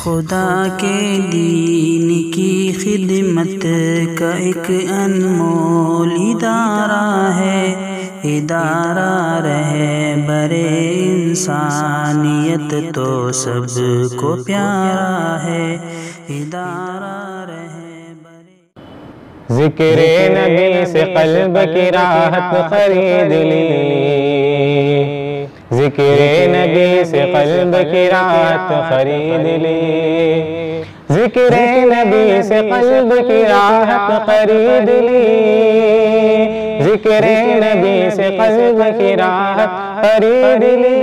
خدا کے دین کی خدمت کا ایک انمول ادارہ ہے، ادارہ رہبر انسانیت تو سب کو پیارا ہے، ادارہ رہبر ذکر نبی سے قلب کی راحت خرید لی، ذکر نبی سے قلب کی راحت خرید لی، ذکر نبی سے قلب کی راحت خرید لی، ذکر نبی سے قلب کی راحت خرید لی،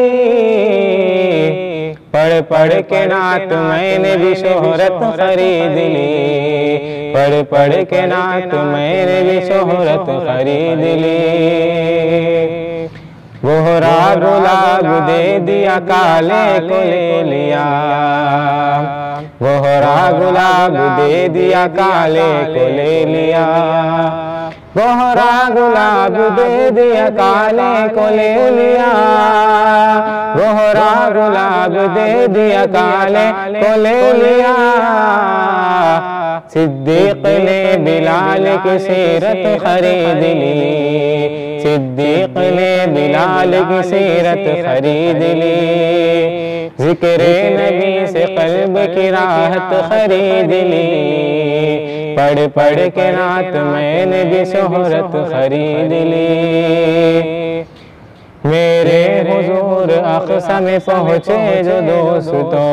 پڑھ پڑھ کے نعت میں نے بھی شہرت خرید لی، پڑھ پڑھ کے نعت میں نے بھی شہرت خرید لی، گہرا گلاب دے دیا کالے کو لے لیا، گہرا گلاب دے دیا کالے کو لے لیا، گہرا گلاب دے دیا کالے کو لے لیا، گہرا گلاب دے دیا کالے کو لے لیا، صدیق نے بلال کی سیرت خرید لی، صدیق نے بلال کی سیرت خرید لی، ذکر نبی سے قلب کی راحت خرید لی، پڑھ پڑھ کے نعت میں نے بھی شہرت خرید لی، میرے حضور اقصی میں پہنچے جو دوستوں،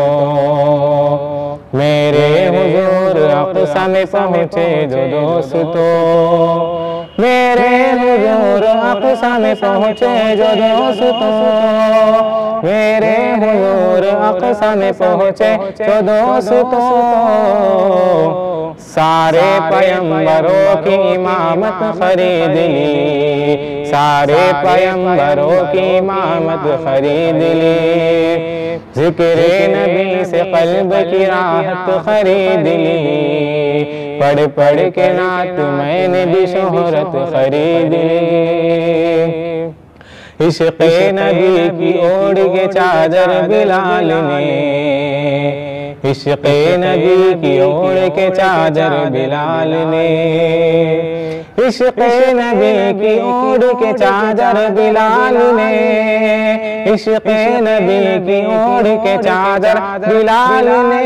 میرے حضور اقصی میں پہنچے جو دوستوں، میرے حضور اقصی میں پہنچے جو دوستوں، میرے حضور اقصی میں پہنچے جو دوستوں، سارے پیمبروں کی امامت خرید لی، سارے پیمبروں کی امامت خرید لی، ذکر نبی سے قلب کی راحت خرید لی، پڑھ پڑھ کے نعت میں نے بھی شہرت خرید لی، عشق نبی کی اوڑھ کے چادر بلال نے، عشق نبی کی اوڑھ کے چادر بلال نے، عشق نبی کی اوڑھ کے چادر بلال نے، عشق نبی کی اوڑھ کے چادر بلال نے،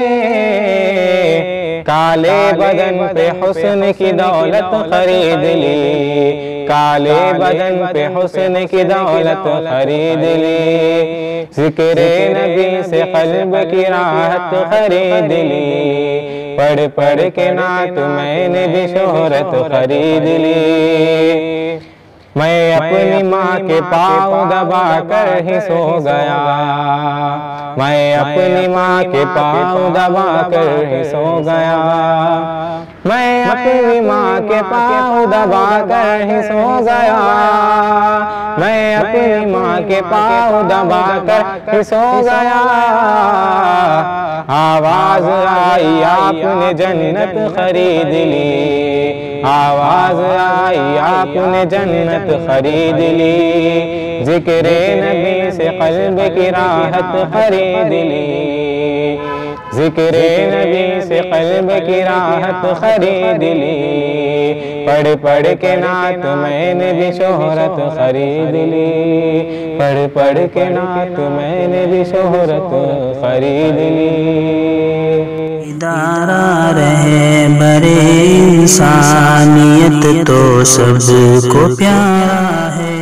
کالے بدن پہ حسن کی دولت خرید لی، کالے بدن پہ حسن کی دولت خرید لی، ذکر نبی سے قلب کی راحت خرید لی، پڑھ پڑھ کے نعت میں نے بھی شہرت خرید لی، میں اپنی ماں کے پاؤں دبا کر ہی سو گیا، میں اپنی ماں کے پاؤں دبا کر ہی سو گیا، میں اپنی ماں کے پاؤں دبا کر ہی سو گیا، میں اپنی ماں کے پاؤں دبا کر ہی سو گیا، آواز آئی آپ نے جنت خرید لی، آواز آئی آپ نے جنت خرید لی، ذکر نبی سے قلب کی راحت خرید لی، ذکر نبی سے قلب کی راحت خرید لی، پڑھ پڑھ کے نعت میں نے بھی شہرت خرید لی، پڑھ پڑھ کے نعت میں نے بھی شہرت خرید لی، ادارہ رہبر انسانیت تو سب کو پیارا ہے۔